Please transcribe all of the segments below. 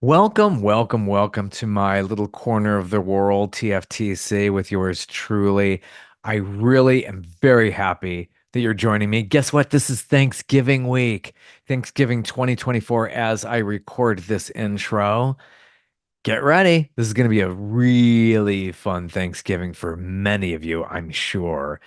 Welcome, welcome, welcome to my little corner of the world, TFTC, with yours truly. I really am very happy that you're joining me. Guess what? This is Thanksgiving week, Thanksgiving 2024, as I record this intro. Get ready. This is going to be a really fun Thanksgiving for many of you, I'm sure.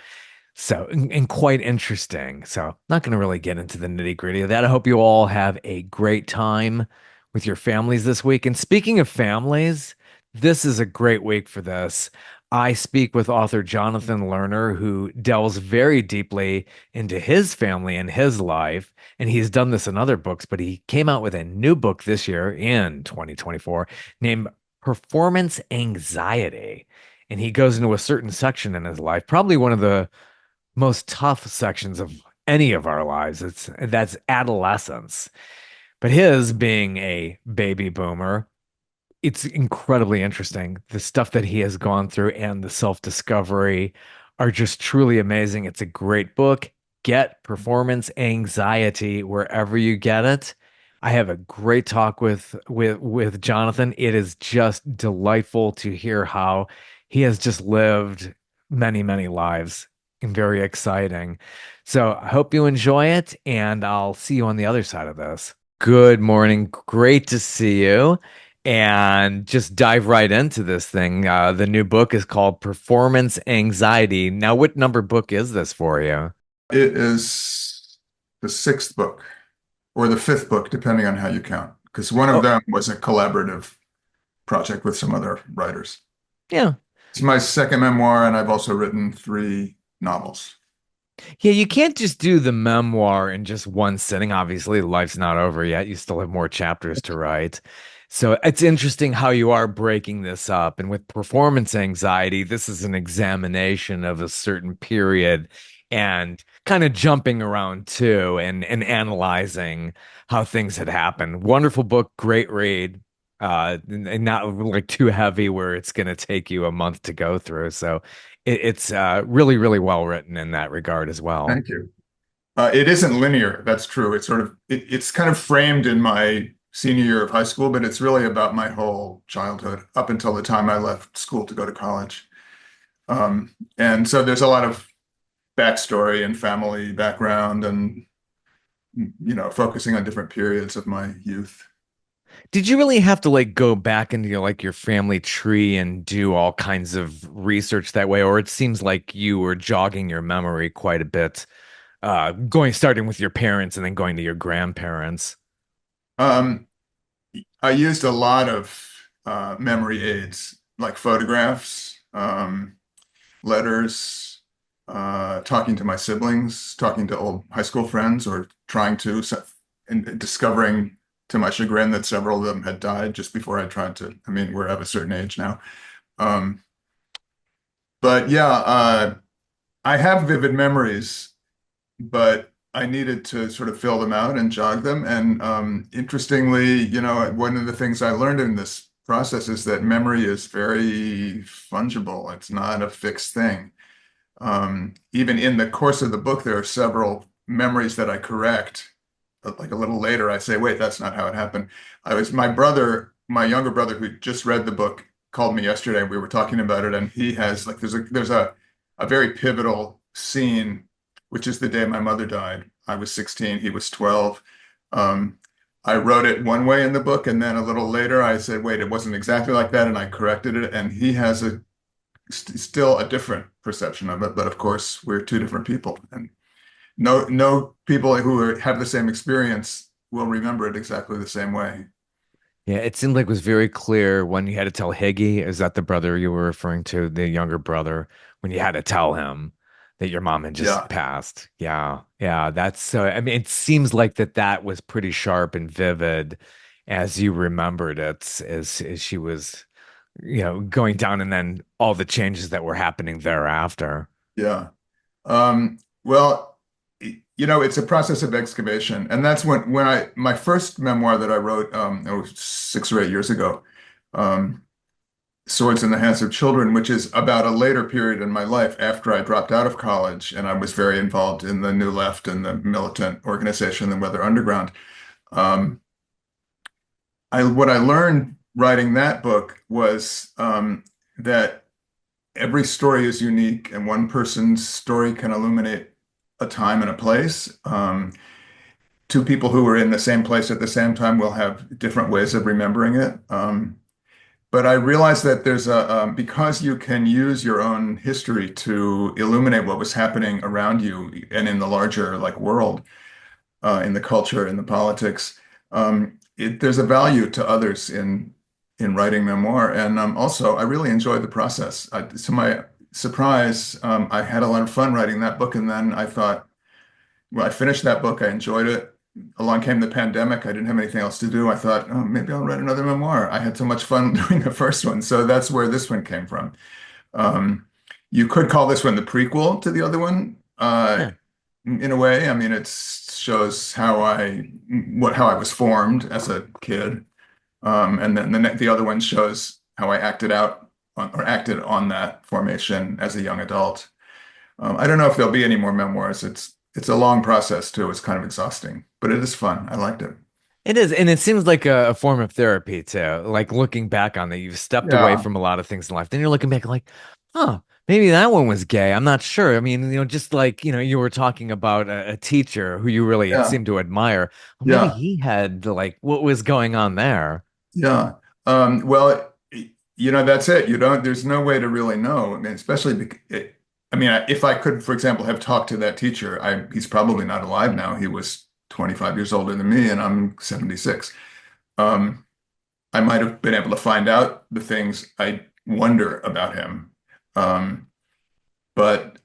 So, and quite interesting. So, not going to really get into the nitty-gritty of that. I hope you all have a great time with your families this week. And speaking of families, this is a great week for this. I speak with author Jonathan Lerner, who delves very deeply into his family and his life. And he's done this in other books, but he came out with a new book this year in 2024 named Performance Anxiety. And he goes into a certain section in his life, probably one of the most tough sections of any of our lives. That's adolescence. But his being a baby boomer, it's incredibly interesting. The stuff that he has gone through and the self-discovery are just truly amazing. It's a great book. Get Performance Anxiety wherever you get it. I have a great talk with Jonathan. It is just delightful to hear how he has just lived many, many lives and very exciting. So I hope you enjoy it, and I'll see you on the other side of this. Good morning. Great to see you. And just dive right into this thing. The new book is called Performance Anxiety. Now, what number book is this for you? It is the sixth book or the fifth book, depending on how you count, because one of Oh, them was a collaborative project with some other writers. yeah. It's my second memoir, and I've also written three novels. Yeah, you can't just do the memoir in just one sitting. Obviously, life's not over yet. You still have more chapters to write. So it's interesting how you are breaking this up. And with performance anxiety, this is an examination of a certain period and kind of jumping around too and analyzing how things had happened. Wonderful book, great read. And not like too heavy where it's going to take you a month to go through. So it's really, really well written in that regard as well. Thank you. It isn't linear, that's true. It's kind of framed in my senior year of high school, but it's really about my whole childhood up until the time I left school to go to college. And so there's a lot of backstory and family background and focusing on different periods of my youth. Did you really have to like go back into your family tree and do all kinds of research that way, or it seems like you were jogging your memory quite a bit, going starting with your parents and then going to your grandparents? Um, I used a lot of memory aids like photographs, letters, talking to my siblings, talking to old high school friends, or and discovering to my chagrin that several of them had died just before I tried to. I mean, we're of a certain age now. Um, but yeah, I have vivid memories, but I needed to sort of fill them out and jog them. And interestingly, one of the things I learned in this process is that memory is very fungible. It's not a fixed thing. Even in the course of the book, there are several memories that I correct. But like a little later, I say, wait, that's not how it happened. My younger brother, who just read the book, called me yesterday. We were talking about it, and he has like there's a very pivotal scene, which is the day my mother died. I was 16, he was 12. Um, I wrote it one way in the book, and then a little later, I said, wait, it wasn't exactly like that, and I corrected it. And he has still a different perception of it, but of course, we're two different people, and no people have the same experience will remember it exactly the same way. Yeah, it seemed like it was very clear when you had to tell Higgy, is that the brother you were referring to, the younger brother, when you had to tell him that your mom had just Yeah, passed. Yeah, yeah, that's so. I mean, it seems like that was pretty sharp and vivid as you remembered it, as she was, going down, and then all the changes that were happening thereafter. yeah. Well, it's a process of excavation, and that's when I my first memoir that I wrote, it was 6 or 8 years ago, um, Swords in the Hands of Children, which is about a later period in my life after I dropped out of college and I was very involved in the New Left and the militant organization, the Weather Underground. Um, I what I learned writing that book was that every story is unique, and one person's story can illuminate a time and a place. Two people who were in the same place at the same time will have different ways of remembering it. But I realized that there's because you can use your own history to illuminate what was happening around you and in the larger like world, in the culture, in the politics. There's a value to others in writing memoir, and also I really enjoyed the process. To my surprise, I had a lot of fun writing that book, and then I thought, well, I finished that book. I enjoyed it. Along came the pandemic. I didn't have anything else to do. I thought, oh, maybe I'll write another memoir. I had so much fun doing the first one, so that's where this one came from. Um, you could call this one the prequel to the other one. Yeah. In a way, I mean, it shows how I was formed as a kid, and then the other one shows how I acted out or acted on that formation as a young adult. I don't know if there'll be any more memoirs. It's a long process too. It's kind of exhausting, but it is fun. I liked it. It is, and it seems like a form of therapy too. Like looking back on it, you've stepped away Yeah, from a lot of things in life. Then you're looking back like, huh, maybe that one was gay. I'm not sure. I mean, just like, you were talking about a teacher who you really yeah, seemed to admire. Well, maybe yeah. he had like what was going on there. Yeah. Well, that's it. There's no way to really know. I mean, especially, I mean, if I could, for example, have talked to that teacher, he's probably not alive now. He was 25 years older than me, and I'm 76. Um, I might have been able to find out the things I wonder about him. Um, but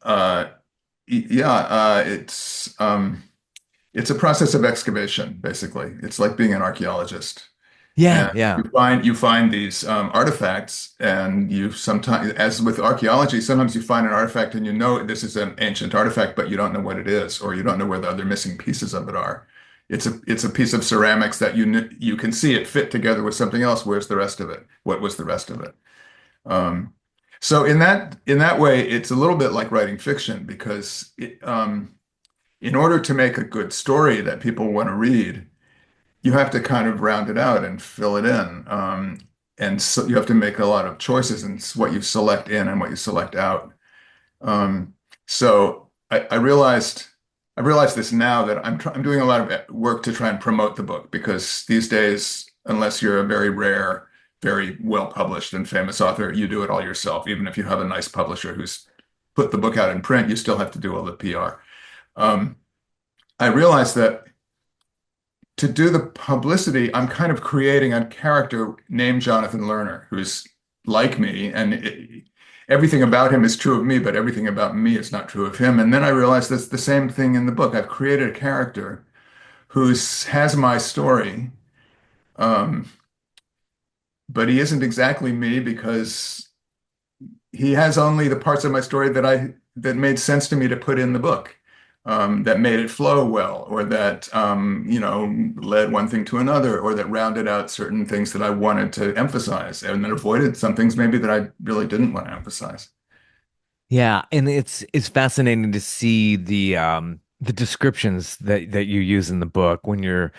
it's a process of excavation, basically. It's like being an archaeologist. Yeah, And yeah. you find these artifacts, and you sometimes, as with archaeology, sometimes you find an artifact and you know this is an ancient artifact, but you don't know what it is, or you don't know where the other missing pieces of it are. It's a piece of ceramics that you can see it fit together with something else. Where's the rest of it? What was the rest of it? Um, so in that way, it's a little bit like writing fiction because in order to make a good story that people want to read, you have to kind of round it out and fill it in. And so you have to make a lot of choices in what you select in and what you select out. Um, so I realized this now that I'm doing a lot of work to try and promote the book because these days, unless you're a very rare, very well published and famous author, you do it all yourself. Even if you have a nice publisher who's put the book out in print, you still have to do all the PR. Um, I realized that to do the publicity, I'm kind of creating a character named Jonathan Lerner, who's like me, and everything about him is true of me, but everything about me is not true of him. And then I realized that's the same thing in the book. I've created a character has my story, um, but he isn't exactly me because he has only the parts of my story that made sense to me to put in the book, that made it flow well, or that led one thing to another, or that rounded out certain things that I wanted to emphasize, and then avoided some things maybe that I really didn't want to emphasize. Yeah, and it's fascinating to see the descriptions that you use in the book when you're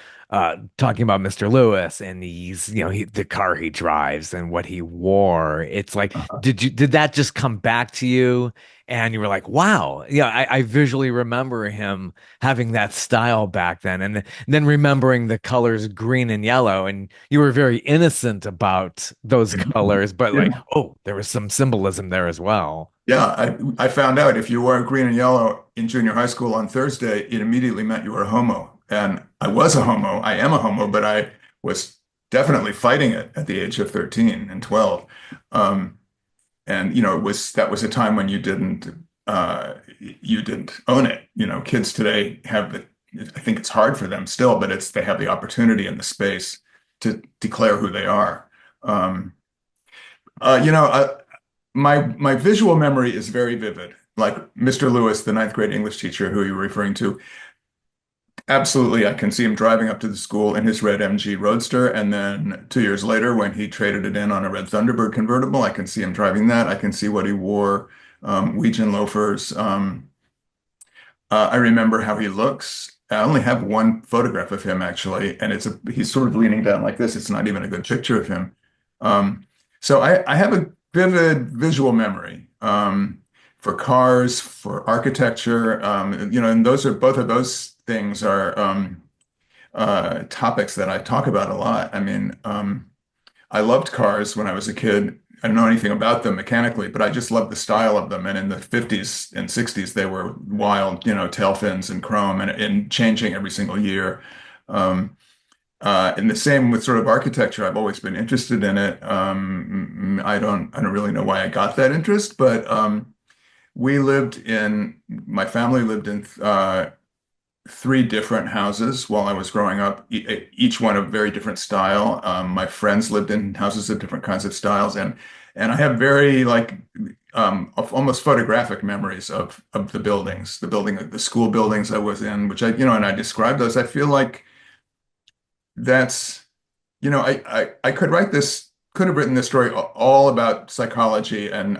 talking about Mr. Lewis and the car he drives and what he wore. It's like did that just come back to you and you were like, wow, yeah, I visually remember him having that style back then, and then remembering the colors green and yellow, and you were very innocent about those colors, but like, Yeah. oh, there was some symbolism there as well. Yeah, I found out if you wore green and yellow in junior high school on Thursday, it immediately meant you were a homo. And I was a homo. I am a homo, but I was definitely fighting it at the age of 13 and 12. Um, and that was a time when you didn't own it. Kids today I think it's hard for them still, but they have the opportunity and the space to declare who they are. Um, uh, you know, uh, my visual memory is very vivid. Like Mr. Lewis, the ninth grade English teacher who you were referring to, absolutely, I can see him driving up to the school in his red MG Roadster, and then 2 years later, when he traded it in on a red Thunderbird convertible, I can see him driving that. I can see what he wore, Weegian loafers. I remember how he looks. I only have one photograph of him actually, and he's sort of leaning down like this. It's not even a good picture of him. Um, so I have a vivid visual memory for cars, for architecture, and those are both of those things are topics that I talk about a lot. I mean, I loved cars when I was a kid. I don't know anything about them mechanically, but I just loved the style of them. And in the 50s and 60s, they were wild, tail fins and chrome and changing every single year. Um, and the same with sort of architecture. I've always been interested in it. I don't really know why I got that interest, but my family lived in three different houses while I was growing up, each one of very different style. My friends lived in houses of different kinds of styles, and I have very of almost photographic memories of the school buildings I was in, which and I describe those. I feel like that's, I could have written this story all about psychology and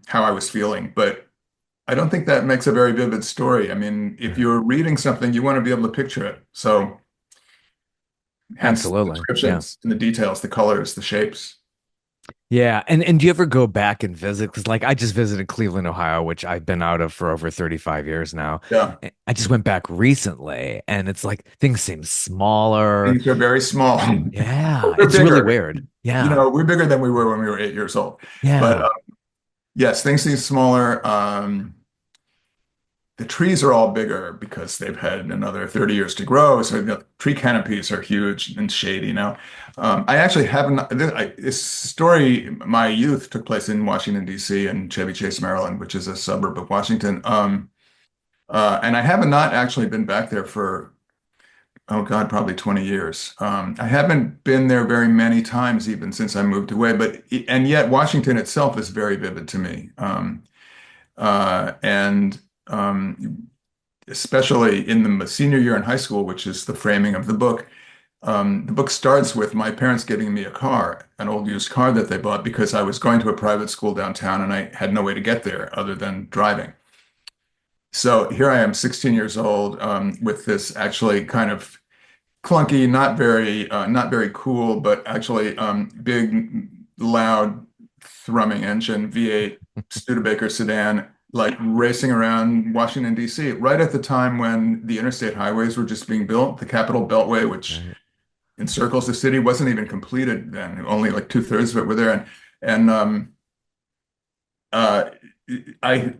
how I was feeling, but I don't think that makes a very vivid story. I mean, if Yeah. you're reading something, you want to be able to picture it. So hence the Absolutely. Yeah. descriptions and the details, the colors, the shapes. Yeah. And do you ever go back and visit? Because like I just visited Cleveland, Ohio, which I've been out of for over 35 years now. Yeah. I just went back recently and it's like things seem smaller. Things are very small. Yeah. We're It's really bigger. weird. Yeah. We're bigger than we were when we were 8 years old. But Yeah. yes, things seem smaller. The trees are all bigger because they've had another 30 years to grow. So the tree canopies are huge and shady now. I actually haven't, this story, my youth took place in Washington, D.C. and Chevy Chase, Maryland, which is a suburb of Washington. And I have not actually been back there for, oh God, probably 20 years. I haven't been there very many times even since I moved away, and yet Washington itself is very vivid to me. And especially in the senior year in high school, which is the framing of the book. The book starts with my parents giving me a car, an old used car that they bought because I was going to a private school downtown and I had no way to get there other than driving. So here I am, 16 years old, with this actually kind of clunky, not very cool, but actually big, loud, thrumming engine V8 Studebaker sedan, like racing around Washington, D.C. right at the time when the interstate highways were just being built. The Capitol Beltway, which Right. encircles the city, wasn't even completed then. Only like two-thirds of it were there, and uh, I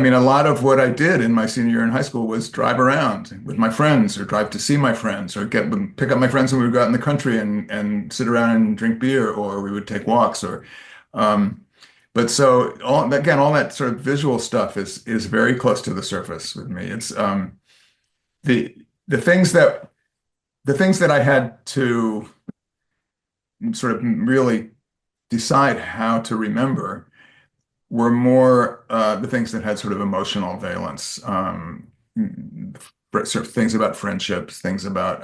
mean, a lot of what I did in my senior year in high school was drive around with my friends, or drive to see my friends, or pick up my friends when we would go out in the country and sit around and drink beer, or we would take walks, or um, but so all that sort of visual stuff is very close to the surface with me. It's the the things that the things that I had to sort of really decide how to remember were more the things that had sort of emotional valence, sort of things about friendships, things about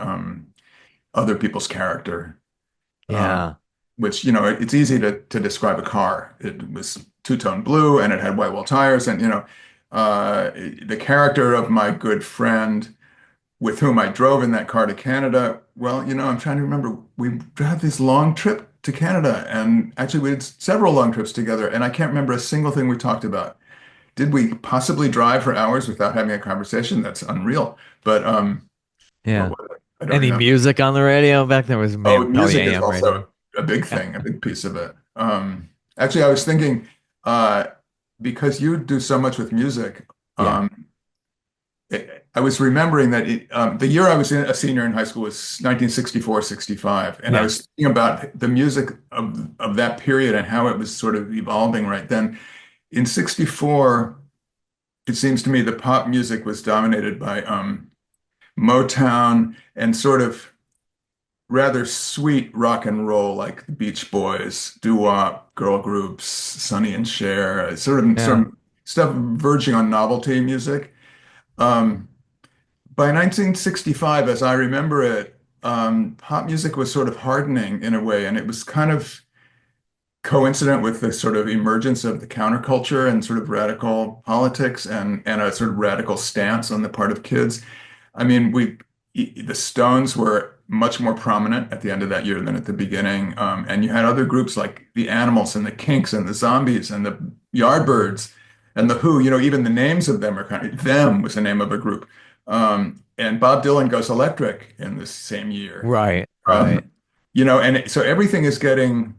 other people's character, uh, Yeah. which, it's easy to describe a car. It was two-tone blue and it had white wall tires. And, the character of my good friend with whom I drove in that car to Canada, well, I'm trying to remember. We had this long trip to Canada, and actually we did several long trips together, and I can't remember a single thing we talked about. Did we possibly drive for hours without having a conversation? That's unreal. But what Yeah. was it? I don't Any remember. music on the radio back then was Oh, probably music is AM radio. also a big Yeah. thing, a big piece of it. Actually, I was thinking, uh, because you do so much with music, Yeah. I was remembering that the year I was a senior in high school was 1964, 65. And I Yeah. was thinking about the music of that period and how it was sort of evolving right then. In 64, it seems to me the pop music was dominated by Motown and sort of rather sweet rock and roll like the Beach Boys, doo-wop, girl groups, Sonny and Cher, sort Yeah. of stuff verging on novelty music. Um, By 1965, as I remember it, pop music was sort of hardening in a way, and it was kind of coincident with the sort of emergence of the counterculture and sort of radical politics and a sort of radical stance on the part of kids. I mean, the Stones were much more prominent at the end of that year than at the beginning. And you had other groups like the Animals and the Kinks and the Zombies and the Yardbirds and the Who. Even the names of them are kind of Them was the name of a group. And Bob Dylan goes electric in the same year. Right, right. Um, so everything is getting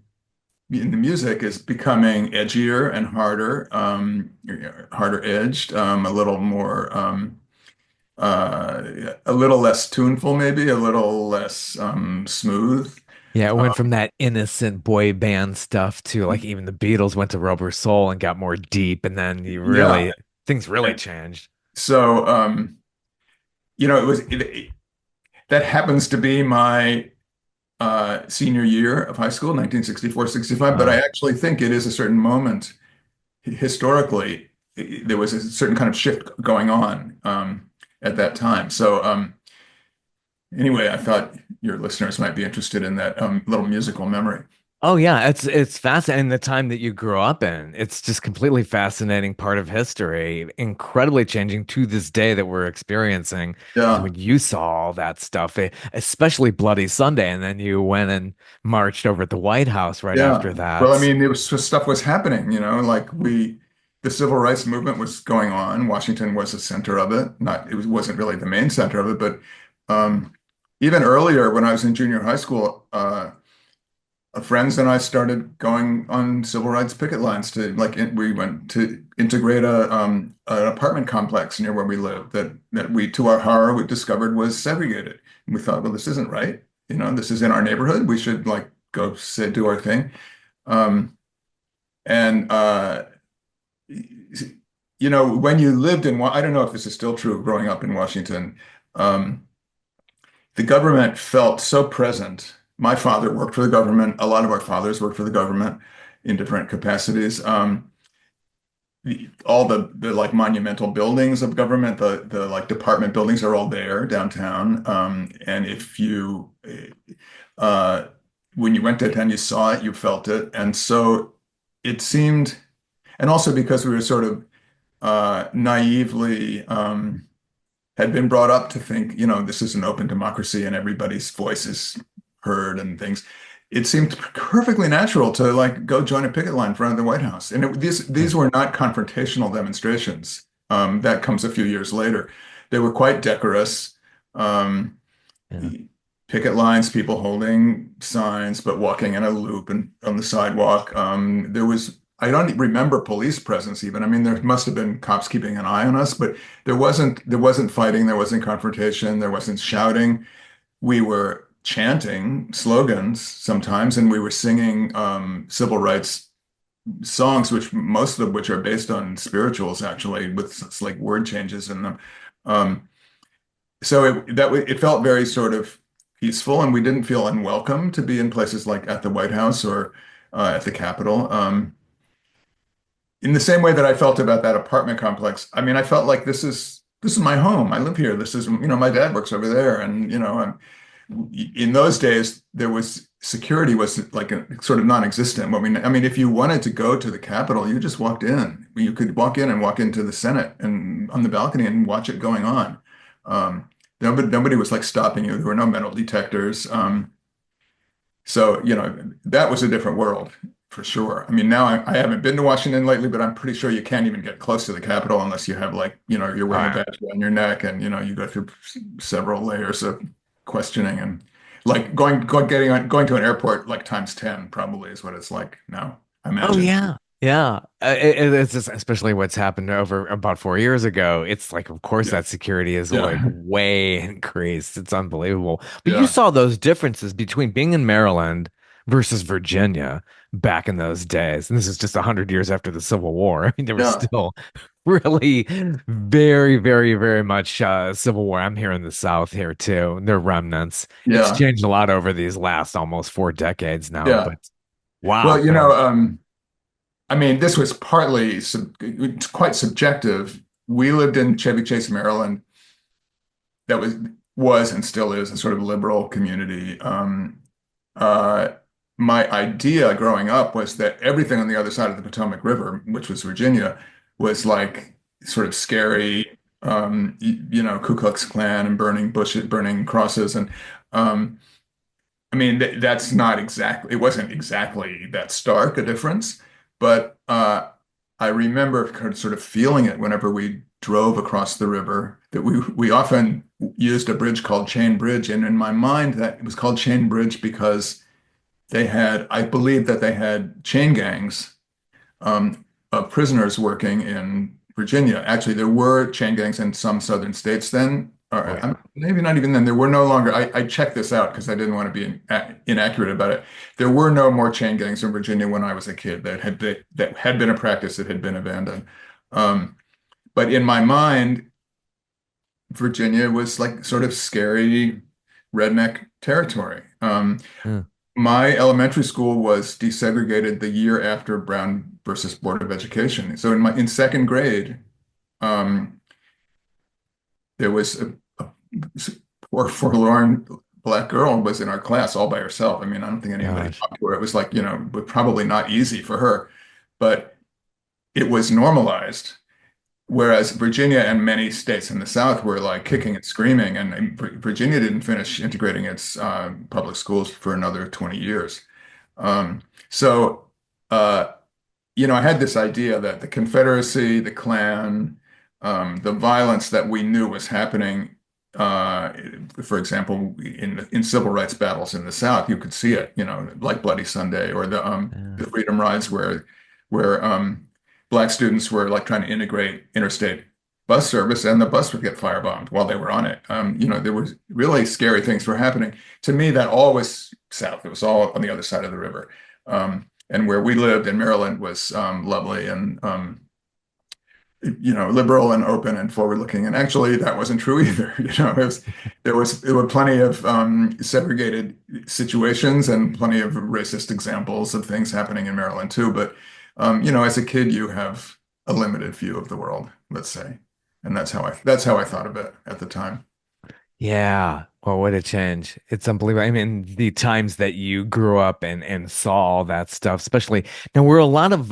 in the music is becoming edgier and harder, harder edged, a little more, a little less tuneful, maybe a little less smooth. Yeah, it Uh, went from that innocent boy band stuff to like even the Beatles went to Rubber Soul and got more deep, and then yeah. things really And changed. so, that happens to be my senior year of high school, 1964, 65. But I Wow. actually think it is a certain moment historically. There was a certain kind of shift going on at that time. So, anyway, I thought your listeners might be interested in that little musical memory. Oh yeah, it's fascinating the time that you grew up in. It's just completely fascinating part of history, incredibly changing to this day that we're experiencing. Yeah. When you saw all that stuff, especially Bloody Sunday, and then you went and marched over at the White House right Yeah. after Well, I that. mean, stuff was happening, like the civil rights movement was going on. Washington was the center of it. Wasn't really the main center of it, but even earlier when I was in junior high school, friends and I started going on civil rights picket lines we went to integrate an apartment complex near where we lived that we, to our horror, we discovered was segregated. And we thought, well, this isn't right. This is in our neighborhood. We should like go say do our thing. Um, and when you lived I don't know if this is still true growing up in Washington. The government felt so present. My father worked for the government. A lot of our fathers worked for the government in different capacities. All the like monumental buildings of government, the like department buildings are all there downtown. And if you uh, when you went downtown, you saw it, you felt it, and so it seemed, and also because we were sort of naively had been brought up to think, this is an open democracy and everybody's voice is heard and things. It seemed perfectly natural to like go join a picket line in front of the White House. And these were not confrontational demonstrations. That comes a few years later. They were quite decorous. Um, Yeah. Picket lines, people holding signs, but walking in a loop and on the sidewalk. I don't remember police presence even. I mean, there must have been cops keeping an eye on us, but there wasn't fighting, there wasn't confrontation, there wasn't shouting. We were chanting slogans sometimes, and we were singing civil rights songs, which most of which are based on spirituals, actually, with like word changes in them. Um, so it felt very sort of peaceful, and we didn't feel unwelcome to be in places like at the White House or at the Capitol. In the same way that I felt about that apartment complex. I mean, I felt like this is my home. I live here. This is, my dad works over there, and in those days there was security was like a sort of non-existent. I mean, if you wanted to go to the Capitol, you just walked in. You could walk in and walk into the Senate and on the balcony and watch it going on. Nobody was like stopping you. There were no metal detectors. So, that was a different world for sure. I mean, now I haven't been to Washington lately, but I'm pretty sure you can't even get close to the Capitol unless you have like, you're wearing a Uh, badge on your neck and, you go through several layers of questioning and like going to an airport like times 10 probably is what it's like now, I oh imagine. yeah. Yeah. It's just, especially what's happened over about 4 years ago. It's like, of course, Yeah. that security is like Yeah. way increased. It's unbelievable. But you Yeah. saw those differences between being in Maryland versus Virginia back in those days. And this is just 100 years after the Civil War. I mean, there was Yeah. still really very, very, very much Civil War. I'm here in the South here too. There are remnants. It's Yeah. changed a lot over these last almost 4 decades now, Yeah. but wow. Well, I mean, this was partly it's quite subjective. We lived in Chevy Chase, Maryland. That was and still is a sort of liberal community. Uh, my idea growing up was that everything on the other side of the Potomac River, which was Virginia, was like sort of scary. Ku Klux Klan and burning bushes, burning crosses, and um, I mean, that's not exactly, it wasn't exactly that stark a difference, but I remember kind of sort of feeling it whenever we drove across the river, that we often used a bridge called Chain Bridge. And in my mind, that it was called Chain Bridge because I believe that they had chain gangs of prisoners working in Virginia. Actually, there were chain gangs in some southern states then, Oh or yeah. maybe not even then. There were no longer. I checked this out because I didn't want to be inaccurate about it. There were no more chain gangs in Virginia when I was a kid. That had been a practice that had been abandoned. Um, but in my mind, Virginia was like sort of scary redneck territory. Yeah. My elementary school was desegregated the year after Brown versus Board of Education. So in second grade, um, there was a poor forlorn black girl was in our class all by herself. I mean, I don't think anybody Gosh. talked to her. It was like, but probably not easy for her, but it was normalized. Whereas Virginia and many states in the South were like kicking and screaming, and Virginia didn't finish integrating its public schools for another 20 years. Um, so, uh, I had this idea that the Confederacy, the Klan, the violence that we knew was happening, uh, for example, in civil rights battles in the South, you could see it, like Bloody Sunday or Yeah. the Freedom Rides, where black students were like trying to integrate interstate bus service, and the bus would get firebombed while they were on it. There was really scary things were happening. To me, that all was South. It was all on the other side of the river. And where we lived in Maryland was lovely and liberal and open and forward-looking. And actually, that wasn't true either. There were plenty of segregated situations and plenty of racist examples of things happening in Maryland too. But as a kid, you have a limited view of the world, let's say, and that's how I thought of it at the time. Yeah. Well, what a change. It's unbelievable. I mean, the times that you grew up and saw all that stuff, especially now were a lot of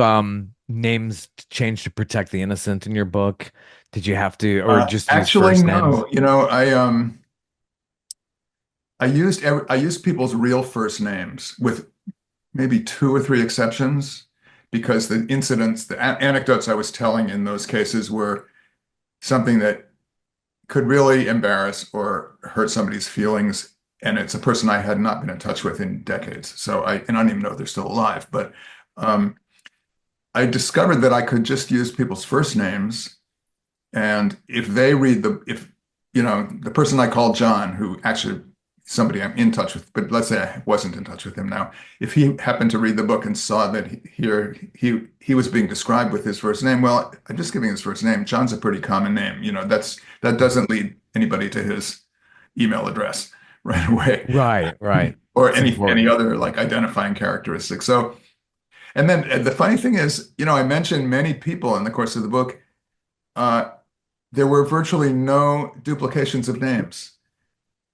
names changed to protect the innocent in your book? Did you have to or just use Actually, first names? no. I used people's real first names with maybe two or three exceptions because the incidents, the anecdotes I was telling in those cases were something that could really embarrass or hurt somebody's feelings. And it's a person I had not been in touch with in decades. And I don't even know if they're still alive, but um, I discovered that I could just use people's first names. And if the person I called John, who actually somebody I'm in touch with, but let's say I wasn't in touch with him now, if he happened to read the book and saw that he was being described with his first name, well, I'm just giving his first name. John's a pretty common name. That doesn't lead anybody to his email address right away, Right, right. or It's any important. other like identifying characteristic. So, and then the funny thing is, I mentioned many people in the course of the book. Uh, there were virtually no duplications of names.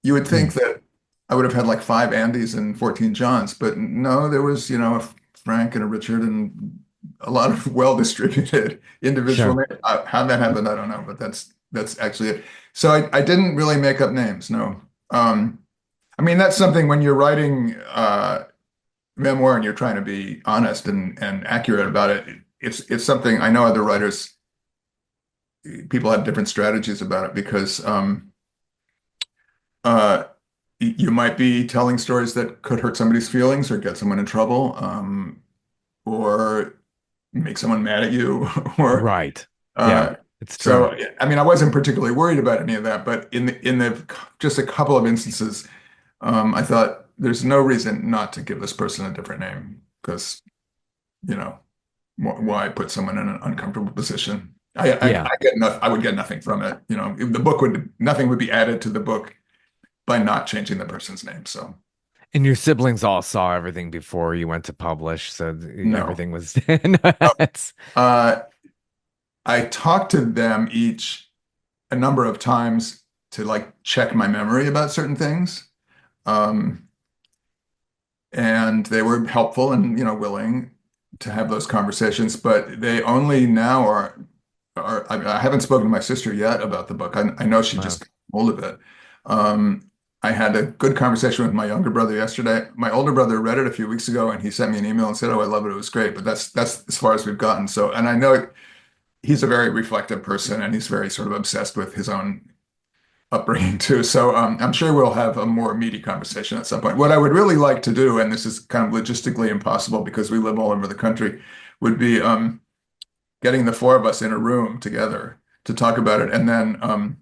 You would Hmm. think that I would have had like five Andys and 14 Johns, but no, there was, a Frank and a Richard and a lot of well-distributed individual Sure. names. How that happened, I don't know, but that's actually it. So I didn't really make up names, no. I mean, that's something when you're writing memoir and you're trying to be honest and accurate about it. It's something I know other writers, people have different strategies about it because uh, you might be telling stories that could hurt somebody's feelings or get someone in trouble, or make someone mad at you, or Right. Yeah, uh, it's true. so. I mean, I wasn't particularly worried about any of that, but in the just a couple of instances, I thought there's no reason not to give this person a different name because you know why put someone in an uncomfortable position. Yeah. I would get nothing from it. The book would nothing would be added to the book by not changing the person's name. So And your siblings all saw everything before you went to publish, so no. everything was Oh, it's Uh, I talked to them each a number of times to like check my memory about certain things. Um, and they were helpful and, willing to have those conversations, but they only now are. I haven't spoken to my sister yet about the book. I know she Wow. just got hold of it. Um, I had a good conversation with my younger brother yesterday. My older brother read it a few weeks ago, and he sent me an email and said, "Oh, I love it. It was great." But that's as far as we've gotten. So, and I know he's a very reflective person, and he's very sort of obsessed with his own upbringing too. So I'm sure we'll have a more meaty conversation at some point. What I would really like to do, and this is kind of logistically impossible because we live all over the country, would be getting the four of us in a room together to talk about it, and then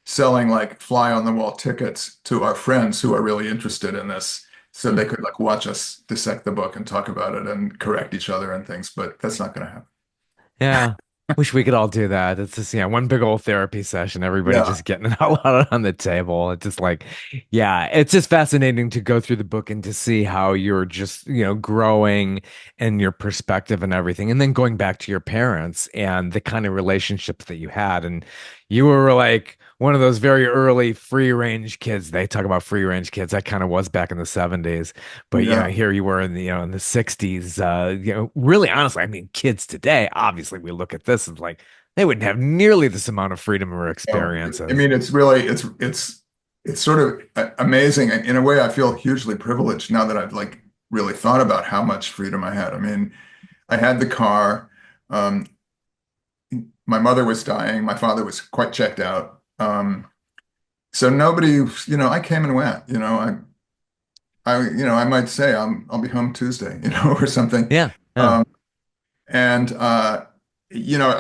selling like fly on the wall tickets to our friends who are really interested in this, so they could like watch us dissect the book and talk about it and correct each other and things. But that's not going to happen. Yeah. Wish we could all do that. It's just, yeah, one big old therapy session, everybody Yeah. just getting it all out on the table. It's just like, yeah, it's just fascinating to go through the book and to see how you're just, growing and your perspective and everything. And then going back to your parents and the kind of relationships that you had. And you were like one of those very early free range kids. They talk about free range kids. I kind of was back in the 70s. But Yeah. here you were in the 60s. Really honestly, I mean, kids today, obviously, we look at this and like they wouldn't have nearly this amount of freedom or No, I experiences. mean, it's really it's sort of amazing. And in a way, I feel hugely privileged now that I've like really thought about how much freedom I had. I mean, I had the car. Um, my mother was dying. My father was quite checked out. So nobody, I came and went. I might say I'll be home Tuesday, or something. Yeah, yeah, Um, and I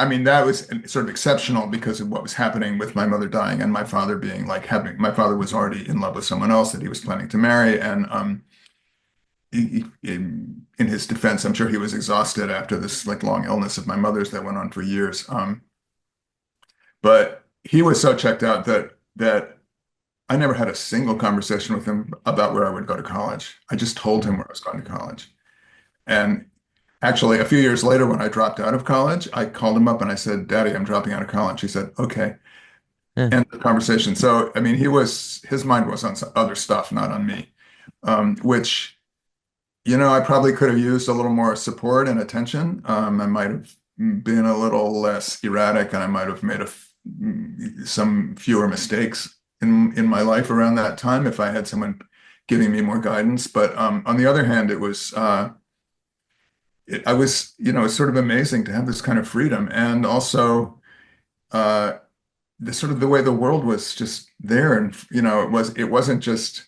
mean, that was sort of exceptional because of what was happening with my mother dying and my father being like having, my father was already in love with someone else that he was planning to marry. And in his defense, I'm sure he was exhausted after this like long illness of my mother's that went on for years. But he was so checked out that I never had a single conversation with him about where I would go to college. I just told him where I was going to college. And actually, a few years later, when I dropped out of college, I called him up and I said, "Daddy, I'm dropping out of college." He said, "Okay." yeah, End the conversation. So, I mean, his mind was on some other stuff, not on me, which, I probably could have used a little more support and attention. I might have been a little less erratic and I might have made some fewer mistakes in my life around that time if I had someone giving me more guidance. But on the other hand, I was, it's sort of amazing to have this kind of freedom and also uh, the sort of the way the world was just there, and it wasn't just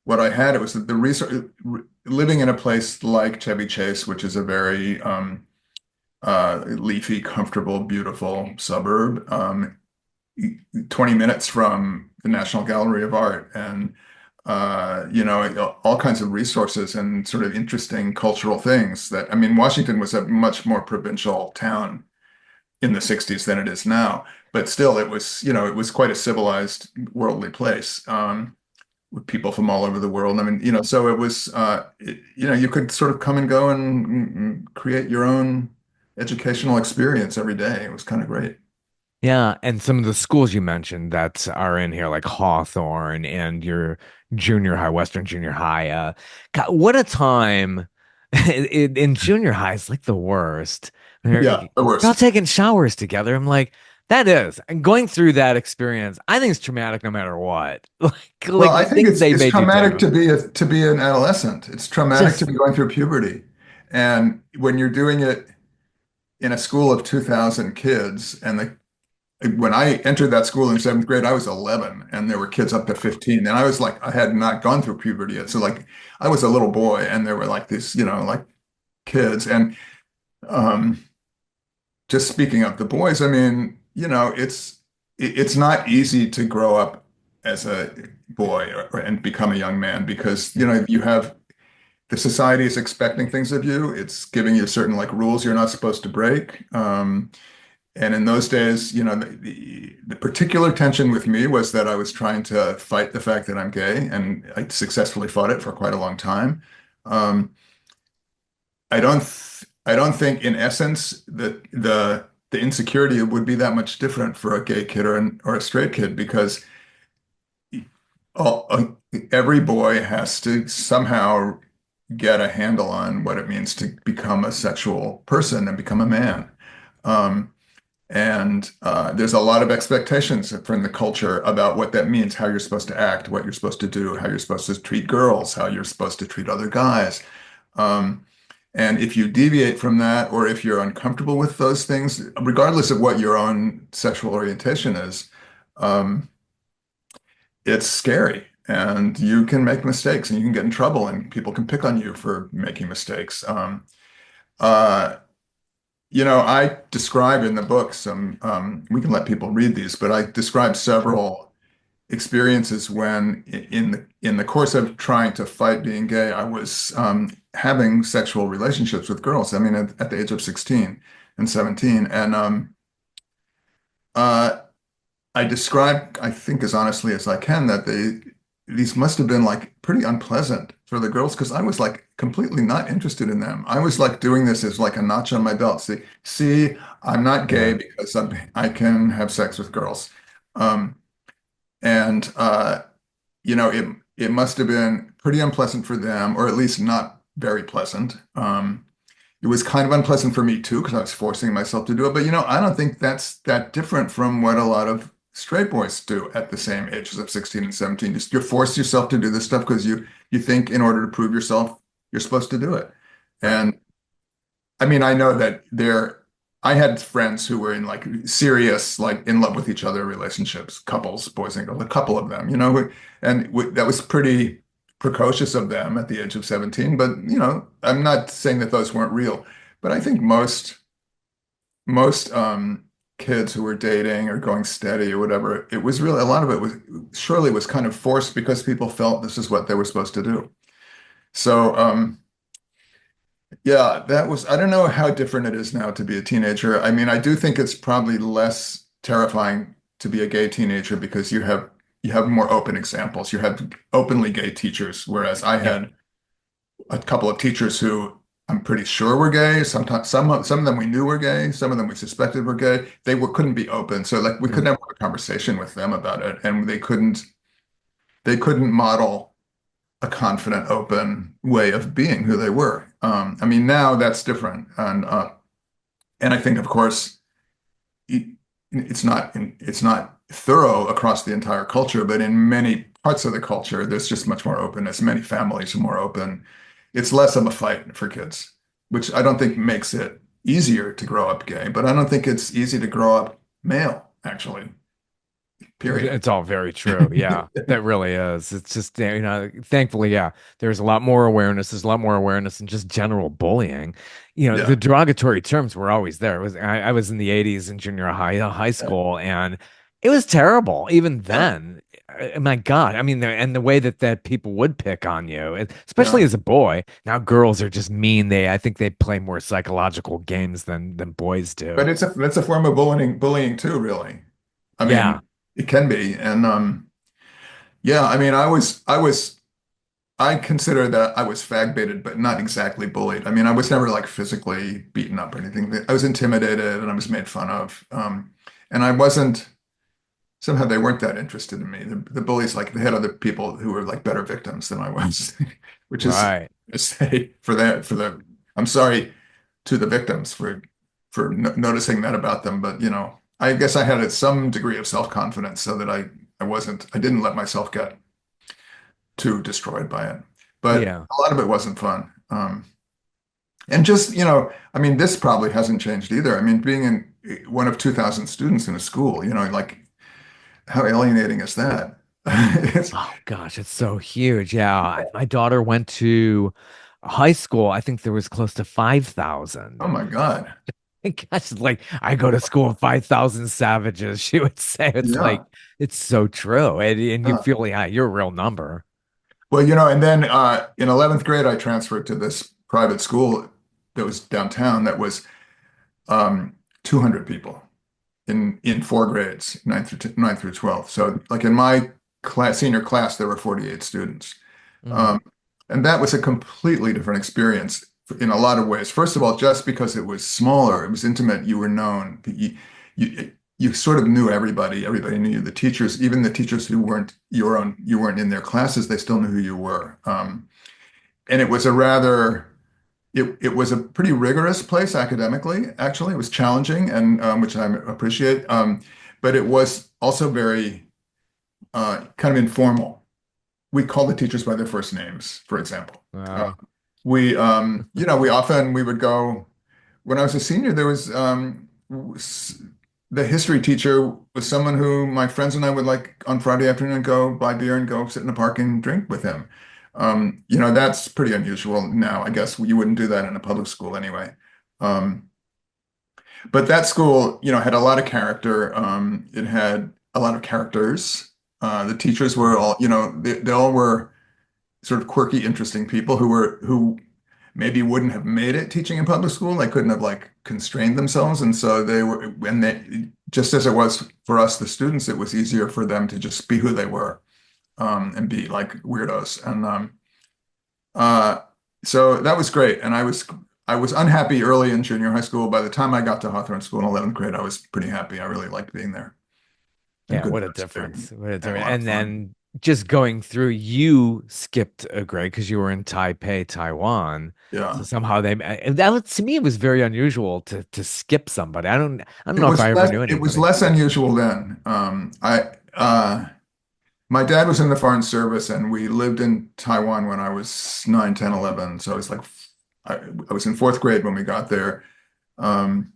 what I had. It was the resource living in a place like Chevy Chase, which is a very leafy, comfortable, beautiful suburb, 20 minutes from the National Gallery of Art, and all kinds of resources and sort of interesting cultural things that, I mean, Washington was a much more provincial town in the 60s than it is now. But still, it was quite a civilized, worldly place, with people from all over the world. I mean, so it was, you could sort of come and go and create your own educational experience every day. It was kind of great. yeah. And some of the schools you mentioned that are in here, like Hawthorne and your junior high, Western Junior High. God, what a time! In junior high, it's like the worst. Yeah, You're the all worst. taking showers together. I'm like, that is, and going through that experience, I think it's traumatic no matter what. Well, Like I the think things it's they it's made you traumatic do. to be an adolescent. It's traumatic to Just be going through puberty. And when you're doing it in a school of 2,000 kids, and when I entered that school in seventh grade, I was 11, and there were kids up to 15, and I was like, I had not gone through puberty yet, so like, I was a little boy, and there were like these, like kids, and um, just speaking of the boys, I mean, it's not easy to grow up as a boy and become a young man because you have the society is expecting things of you. It's giving you certain like rules you're not supposed to break. And in those days, the particular tension with me was that I was trying to fight the fact that I'm gay, and I successfully fought it for quite a long time. Um, I don't think, in essence, that the insecurity would be that much different for a gay kid or a straight kid because all, every boy has to somehow get a handle on what it means to become a sexual person and become a man. Um, And there's a lot of expectations from the culture about what that means, how you're supposed to act, what you're supposed to do, how you're supposed to treat girls, how you're supposed to treat other guys. Um, and if you deviate from that, or if you're uncomfortable with those things, regardless of what your own sexual orientation is, um, it's scary. And you can make mistakes and you can get in trouble, and people can pick on you for making mistakes. Uh, I describe in the book some, we can let people read these, but I describe several experiences when in the course of trying to fight being gay, I was having sexual relationships with girls. I mean, at the age of 16 and 17. And uh, I describe, I think as honestly as I can, that these must have been like pretty unpleasant for the girls because I was like completely not interested in them. I was like doing this as like a notch on my belt. See, I'm not gay Yeah. because I can have sex with girls. Um, and it must have been pretty unpleasant for them, or at least not very pleasant. It was kind of unpleasant for me too, because I was forcing myself to do it. But I don't think that's that different from what a lot of straight boys do at the same ages of 16 and 17. You force yourself to do this stuff because you think in order to prove yourself, you're supposed to do it. Right. And I mean, I know that I had friends who were in like serious, like in love with each other relationships, couples, boys and girls, a couple of them, that was pretty precocious of them at the age of 17. But, I'm not saying that those weren't real, but I think most kids who were dating or going steady or whatever, it was really, a lot of it was surely was kind of forced because people felt this is what they were supposed to do. So, yeah, I don't know how different it is now to be a teenager. I mean, I do think it's probably less terrifying to be a gay teenager because you have more open examples. You have openly gay teachers, whereas I Yeah. had a couple of teachers who I'm pretty sure were gay. Sometimes some of them we knew were gay, some of them we suspected were gay. Couldn't be open. So like we couldn't Mm. have a conversation with them about it, and they couldn't model a confident, open way of being who they were. I mean, now that's different, and I think, of course, it, it's not thorough across the entire culture, but in many parts of the culture, there's just much more openness. Many families are more open. It's less of a fight for kids, which I don't think makes it easier to grow up gay, but I don't think it's easy to grow up male, actually. Period. It's all very true. Yeah, that really is. It's just, thankfully, yeah, there's a lot more awareness. There's a lot more awareness and just general bullying. The Yeah. derogatory terms were always there. I was in the 80s in junior high school, and it was terrible. Even Yeah. then, my God, I mean, and the way that people would pick on you, especially Yeah. as a boy. Now girls are just mean. I think they play more psychological games than boys But do. that's a form of bullying too, really. I Yeah. mean, it can be. And yeah, I mean, I consider that I was fag baited, but not exactly bullied. I mean, I was never like physically beaten up or anything. I was intimidated and I was made fun of. And I wasn't, somehow they weren't that interested in me. The bullies, like they had other people who were like better victims than I was, which is Right. to say I'm sorry to the victims for no noticing that about them. But, I guess I had some degree of self-confidence so that I didn't let myself get too destroyed by it. But Yeah. a lot of it wasn't fun. And just, I mean, this probably hasn't changed either. I mean, being in one of 2,000 students in a school, like how alienating is that? It's, Oh gosh, it's so huge. Yeah, my daughter went to high school. I think there was close to oh 5,000. my God. Gosh, it's like I go to school with 5,000 savages. She would say it's like Yeah. it's so true. And you Yeah. feel, yeah, you're a real number. Well, and then in 11th grade, I transferred to this private school that was downtown that was 200 people in four grades, ninth through 12th. So like in my senior class, there were 48 students. Mm. Um, and that was a completely different experience in a lot of ways. First of all, just because it was smaller, it was intimate, you were known. You sort of knew everybody. Everybody knew you. The teachers, even the teachers who weren't you weren't in their classes, they still knew who you were. And it was a rather it was a pretty rigorous place academically. Actually, it was challenging, and which I appreciate. But it was also very kind of informal. We called the teachers by their first names, for example. Uh, Wow. we often we would go. When I was a senior, there was the history teacher was someone who my friends and I would like on Friday afternoon go buy beer and go sit in the park and drink with him. That's pretty unusual now. I guess you wouldn't do that in a public school anyway. Um, but that school, had a lot of character. It had a lot of characters. The teachers were all, they all were sort of quirky, interesting people who maybe wouldn't have made it teaching in public school. They couldn't have like constrained themselves. And so just as it was for us, the students, it was easier for them to just be who they were, and be like weirdos. And uh, so that was great. And I was unhappy early in junior high school. By the time I got to Hawthorne School in 11th grade, I was pretty happy. I really liked being there and Yeah, good what a friends there. difference. What a Had a difference. lot of And fun. then just going through, you skipped a grade because you were in Taipei, Taiwan. So Yeah. somehow and to me, it was very unusual to skip somebody. I don't know if I ever knew It was anybody. less unusual then. My dad was in the Foreign Service and we lived in Taiwan when I was 9, 10, 11. So I was like, I was in fourth grade when we got there. Um,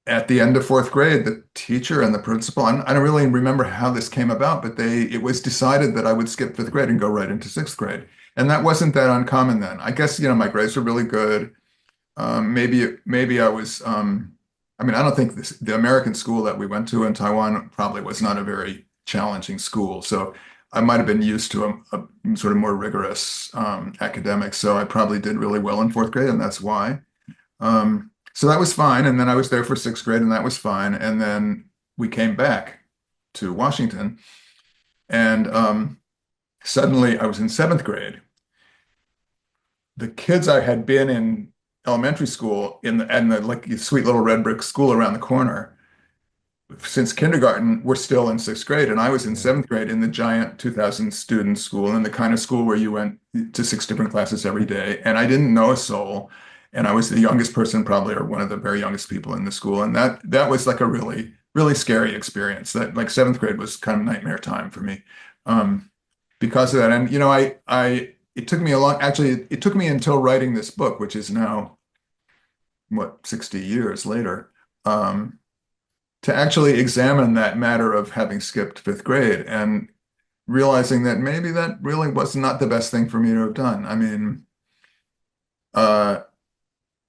at the end of fourth grade, the teacher and the principal, I don't really remember how this came about, but it was decided that I would skip fifth grade and go right into sixth grade. And that wasn't that uncommon then. I guess, my grades were really good. Maybe I was, I don't think the American school that we went to in Taiwan probably was not a very challenging school. So I might have been used to a sort of more rigorous academics. So I probably did really well in fourth grade, and that's why. So that was fine. And then I was there for sixth grade, and that was fine. And then we came back to Washington, and suddenly I was in seventh grade. The kids I had been in elementary school in the like sweet little red brick school around the corner since kindergarten were still in sixth grade, and I was in Yeah. seventh grade in the giant 2,000 student school, and the kind of school where you went to six different classes every day, and I didn't know a soul, and I was the youngest person probably, or one of the very youngest people in the school, and that was like a really really scary experience. That like seventh grade was kind of nightmare time for me, um, because of that. And I it took me a long actually it took me until writing this book, which is now what 60 years later, to actually examine that matter of having skipped fifth grade and realizing that maybe that really was not the best thing for me to have done. I mean, uh,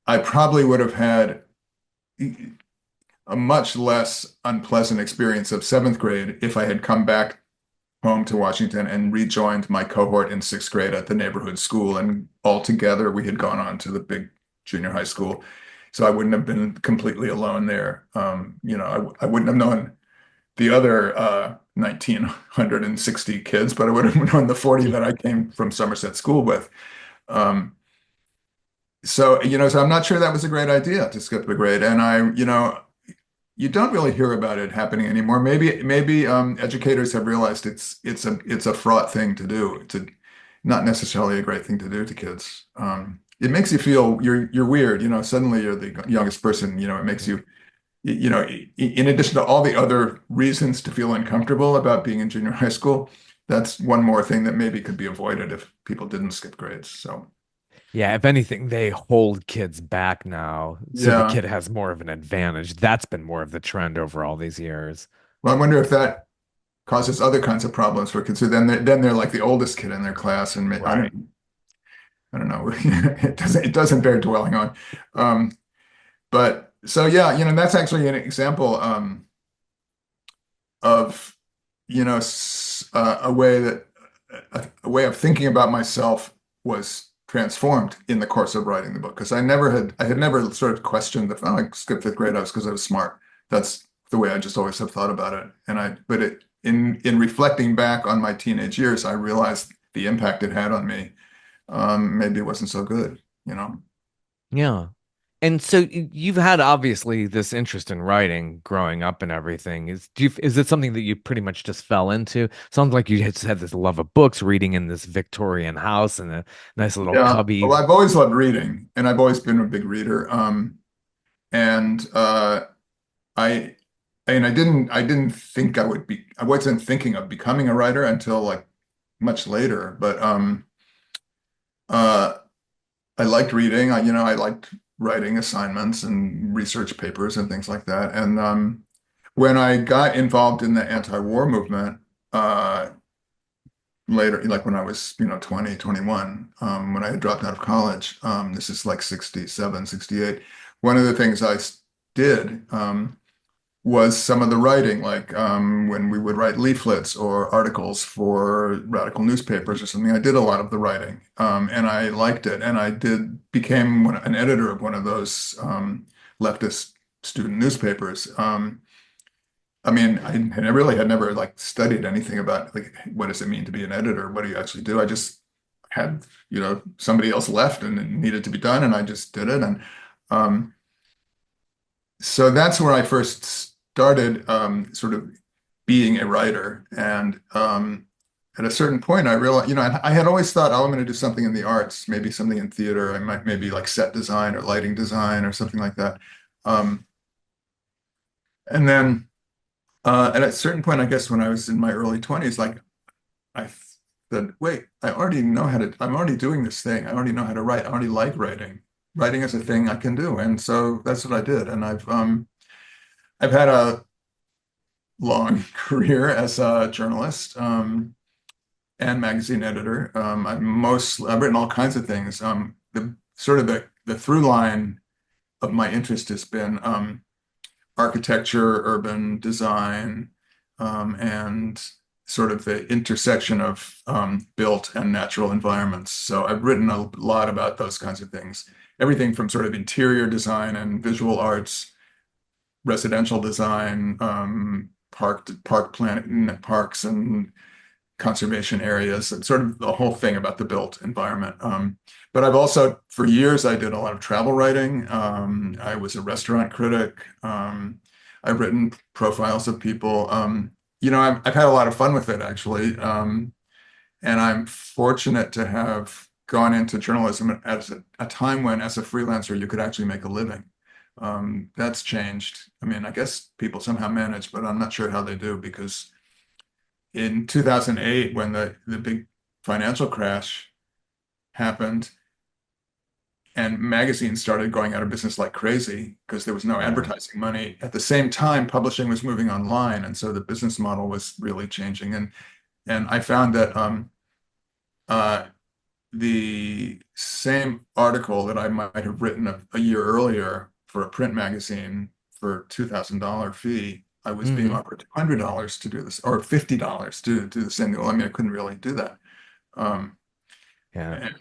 I probably would have had a much less unpleasant experience of seventh grade if I had come back home to Washington and rejoined my cohort in sixth grade at the neighborhood school. And all together, we had gone on to the big junior high school. So I wouldn't have been completely alone there. I wouldn't have known the other 1,960 kids, but I would have known the 40 that I came from Somerset School with. Um, so I'm not sure that was a great idea to skip a grade. And you don't really hear about it happening anymore. Maybe educators have realized it's a fraught thing to do. Not necessarily a great thing to do to kids. It makes you feel you're weird. Suddenly you're the youngest person. It makes you, in addition to all the other reasons to feel uncomfortable about being in junior high school, that's one more thing that maybe could be avoided if people didn't skip grades. So Yeah, if anything, they hold kids back now. So the yeah, kid has more of an advantage. That's been more of the trend over all these years. well, I wonder if that causes other kinds of problems for kids. So then they're like the oldest kid in their class, and Right. I don't know. It doesn't bear dwelling on. But so yeah, that's actually an example of a way that a way of thinking about myself was transformed in the course of writing the book because I had never sort of questioned the oh, I skipped fifth grade because I was smart. That's the way I just always have thought about it. But in reflecting back on my teenage years, I realized the impact it had on me. Maybe it wasn't so good. Yeah. And so you've had obviously this interest in writing growing up and everything. Is it something that you pretty much just fell into? Sounds like you just had this love of books, reading in this Victorian house and a nice little Yeah, well, cubby. I've always loved reading, and I've always been a big reader. And I and I didn't think I wasn't thinking of becoming a writer until like much later. But uh, I liked reading. I liked writing assignments and research papers and things like that. And when I got involved in the anti-war movement, uh, later, like when I was, 20, 21, when I had dropped out of college, this is like 67, 68. One of the things did was some of the writing, like when we would write leaflets or articles for radical newspapers or something. I did a lot of the writing, and I liked it. And became an editor of one of those leftist student newspapers. I mean, I really had never like studied anything about like what does it mean to be an editor? What do you actually do? I just had, somebody else left and it needed to be done, and I just did it. And um, so that's where I first started sort of being a writer. And at a certain point, I realized, I had always thought, oh, I'm going to do something in the arts, maybe something in theater. I might maybe like set design or lighting design or something like that. Um, and then at a certain point, I guess when I was in my early 20s, like I said, wait, I'm already doing this thing. I already know how to write. I already like writing. Writing is a thing I can do. And so that's what I did. And I've had a long career as a journalist and magazine editor. I've written all kinds of things. The through line of my interest has been architecture, urban design, and sort of the intersection of built and natural environments. So I've written a lot about those kinds of things. Everything from sort of interior design and visual arts, residential design, park planning, parks and conservation areas, and sort of the whole thing about the built environment. But I've also, for years, I did a lot of travel writing. I was a restaurant critic. I've written profiles of people. I've had a lot of fun with it, actually. And I'm fortunate to have gone into journalism at a time when, as a freelancer, you could actually make a living. That's changed. I mean, I guess people somehow manage, but I'm not sure how they do, because in 2008, when the big financial crash happened and magazines started going out of business like crazy because there was no Yeah. advertising money. At the same time, publishing was moving online, and so the business model was really changing. And I found that uh, the same article that I might have written a year earlier for a print magazine for $2,000 fee, I was being Hmm. offered $200 to do this, or $50 to do the same thing. Well, I mean, I couldn't really do that. Um, Yeah. and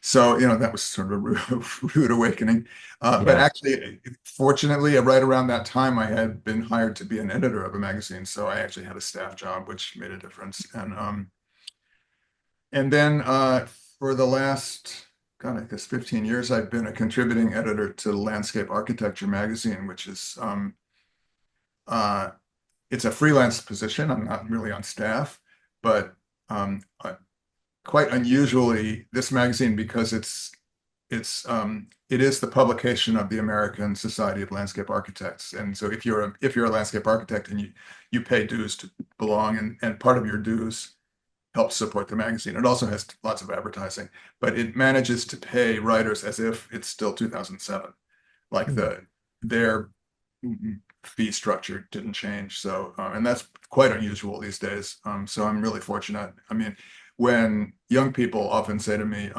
So, that was sort of a rude awakening. But Yeah. actually, fortunately, right around that time, I had been hired to be an editor of a magazine. So I actually had a staff job, which made a difference. And then for the last, God, I guess 15 years, I've been a contributing editor to Landscape Architecture magazine, which is uh, it's a freelance position. I'm not really on staff, but quite unusually, this magazine, because it is the publication of the American Society of Landscape Architects. And so if you're a landscape architect and you pay dues to belong, and part of your dues helps support the magazine. It also has lots of advertising, but it manages to pay writers as if it's still 2007. Like Hmm. their fee structure didn't change. So, and that's quite unusual these days. So I'm really fortunate. I mean, when young people often say to me,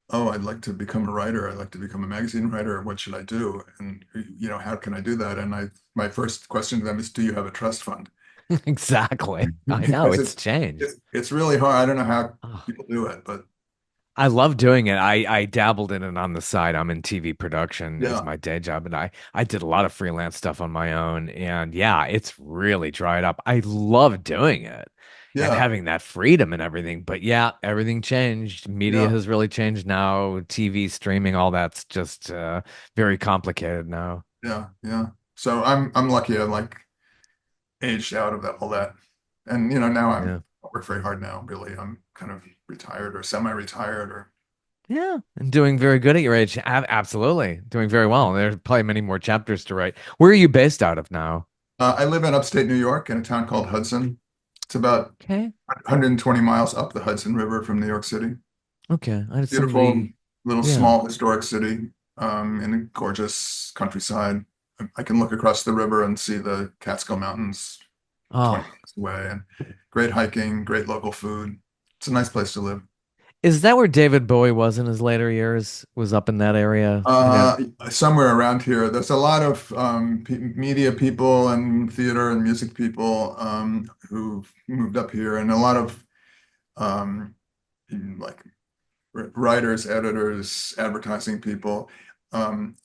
"Oh, I'd like to become a writer. I'd like to become a magazine writer. What should I do? And how can I do that?" And my first question to them is, "Do you have a trust fund?" Exactly. I know Because it's changed. it's really hard. I don't know how Oh, people do it, but I love doing it. I dabbled in it on the side. I'm in TV production as yeah. my day job, and I did a lot of freelance stuff on my own. And yeah, it's really dried up. I love doing it. and Yeah, having that freedom and everything. But yeah, everything changed. Media yeah, has really changed now. TV, streaming, all that's just very complicated now. yeah, yeah. So I'm lucky I like aged out of that all that. And now I Yeah. work very hard now, really. I'm kind of retired or semi-retired or Yeah, and doing very good at your age. Absolutely. Doing very well. There's probably many more chapters to write. Where are you based out of now? I live in upstate New York in a town called Hudson. It's about Okay. 120 miles up the Hudson River from New York City. Okay. I had Beautiful somebody. little Yeah. small historic city in a gorgeous countryside. I can look across the river and see the Catskill Mountains 20 Oh, minutes away and great hiking, great local food. It's a nice place to live. is that where David Bowie was in his later years? Was up in that area? I know. Somewhere around here, there's a lot of media people and theater and music people who've moved up here, and a lot of um, like writers, editors, advertising people. Um,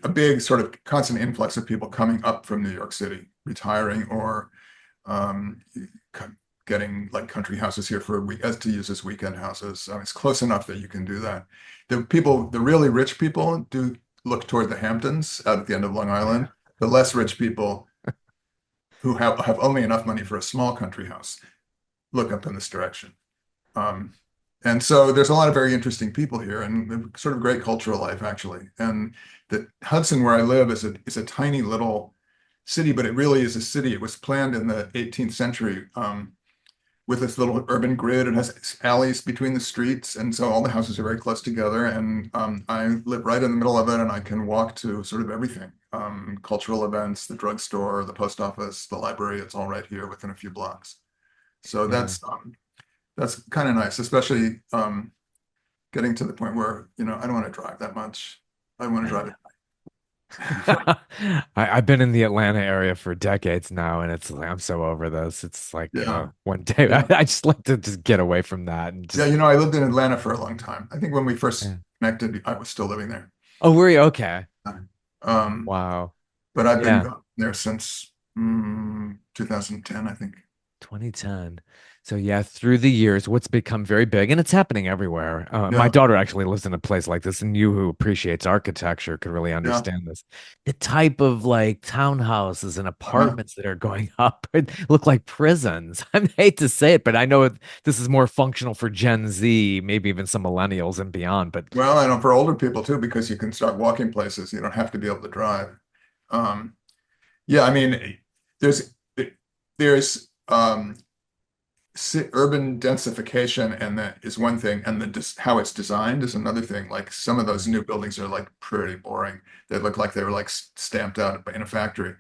a big sort of constant influx of people coming up from New York City, retiring or um, getting like country houses here for a week as to use as weekend houses. It's close enough that you can do that. The really rich people do look toward the Hamptons out at the end of Long Island. The less rich people who have only enough money for a small country house look up in this direction. Um, and so there's a lot of very interesting people here and sort of great cultural life, actually. And the Hudson, where I live, is a tiny little city, but it really is a city. It was planned in the 18th century with this little urban grid. It has alleys between the streets. And so all the houses are very close together. And I live right in the middle of it, and I can walk to sort of everything, cultural events, the drugstore, the post office, the library. It's all right here within a few blocks. So Yeah. that's kind of nice, especially getting to the point where, I don't want to drive that much. I want to drive it. I've been in the Atlanta area for decades now, and it's like I'm so over this. It's like Yeah. one day Yeah. I just like to just get away from that and Yeah. just. I lived in Atlanta for a long time. I think when we first Yeah. connected, I was still living there. Oh, were you okay? Um, Wow. but I've been Yeah. there since 2010, I think. 2010. So yeah, through the years, what's become very big, and it's happening everywhere. My Yeah. daughter actually lives in a place like this, and you who appreciates architecture could really Yeah. understand this. The type of like townhouses and Uh-huh. apartments that are going up look like prisons. I hate to say it, but I know this is more functional for Gen Z, maybe even some millennials and beyond. But Well, I know for older people too, because you can start walking places. You don't have to be able to drive. Um, yeah, I mean, there's there's urban densification, and that is one thing, and how it's designed is another thing. Like some of those mm, new buildings are like pretty boring. They look like they were like stamped out in a factory.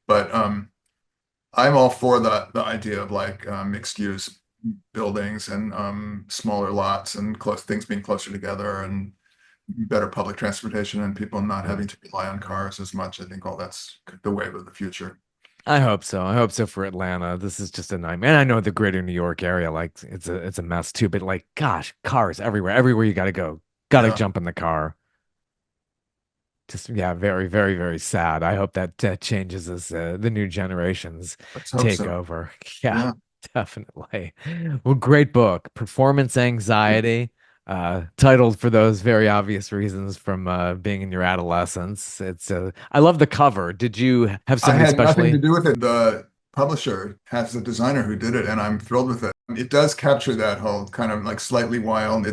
But I'm all for the idea of like mixed use buildings and smaller lots and close things being closer together and better public transportation and people not yeah. having to rely on cars as much. I think all that's the wave of the future. I hope so. I hope so for Atlanta. This is just a nightmare. And I know the greater New York area, like it's a mess too. But like, gosh, cars everywhere. Everywhere you gotta go. Gotta Yeah, jump in the car. Just yeah, very, very, very sad. I hope that changes as the new generations let's hope take so. over. Yeah, Yeah, definitely. Well, great book, Performance Anxiety, titled for those very obvious reasons from being in your adolescence. I love the cover. Did you have I somebody had nothing to specially? do with it. The publisher has a designer who did it, and I'm thrilled with it. It does capture that whole kind of like slightly wild.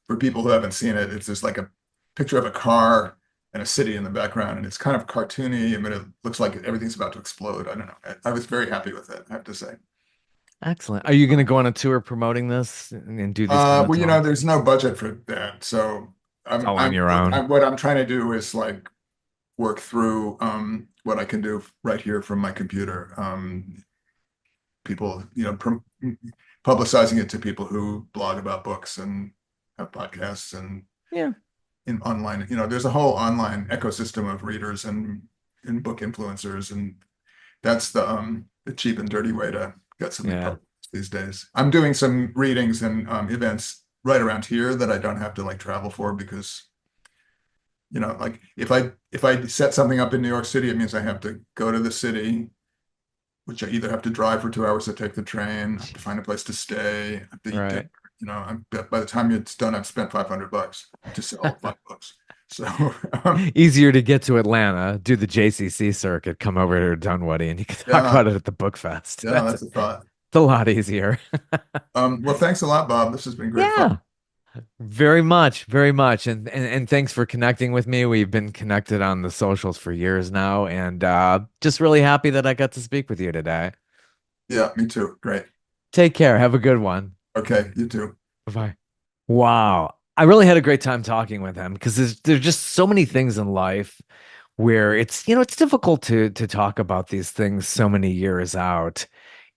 For people who haven't seen it, it's just like a picture of a car and a city in the background, and it's kind of cartoony. I mean, it looks like everything's about to explode. I don't know. I was very happy with it, I have to say. Excellent. Are you going to go on a tour promoting this and do these kind of Well, talks? there's no budget for that, so It's all on your own. what I'm trying to do is like work through what I can do right here from my computer. People, publicizing it to people who blog about books and have podcasts and Yeah. in online, there's a whole online ecosystem of readers and book influencers, and that's the cheap and dirty way to get something Yeah. published these days. I'm doing some readings and events right around here that I don't have to like travel for because, like if I set something up in New York City, it means I have to go to the city, which I either have to drive for 2 hours or take the train. I have to find a place to stay. I have to eat dinner. Right. By the time it's done, I've spent $500 to sell 5 books. So, um, Easier to get to Atlanta, do the JCC circuit, come over to Dunwoody, and you can talk yeah, about it at the book fest. yeah, That's that's a thought. a lot easier. Well, thanks a lot, Bob. This has been great fun. Yeah, very much, very much. And thanks for connecting with me. We've been connected on the socials for years now, and just really happy that I got to speak with you today. Yeah, me too. Great. Take care. Have a good one. Okay, you too. Bye-bye. Wow. I really had a great time talking with him because there's just so many things in life where it's difficult to talk about these things so many years out.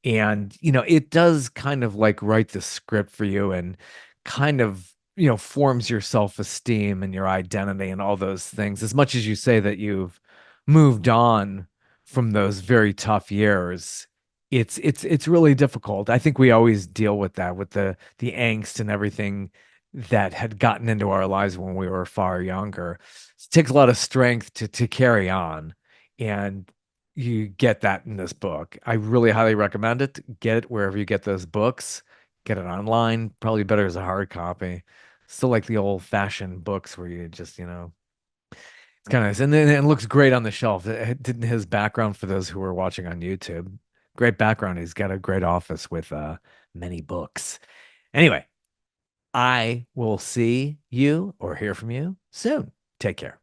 And, it does kind of like write the script for you and kind of, forms your self-esteem and your identity and all those things. As much as you say that you've moved on from those very tough years, it's really difficult. I think we always deal with that, with the angst and everything that had gotten into our lives when we were far younger. It takes a lot of strength to carry on. And you get that in this book. I really highly recommend it. Get it wherever you get those books. Get it online. Probably better as a hard copy. Still like the old fashioned books where you just, it's kind of nice. And then it looks great on the shelf. Didn't his background for those who are watching on YouTube. Great background. He's got a great office with many books. Anyway, I will see you or hear from you soon. Take care.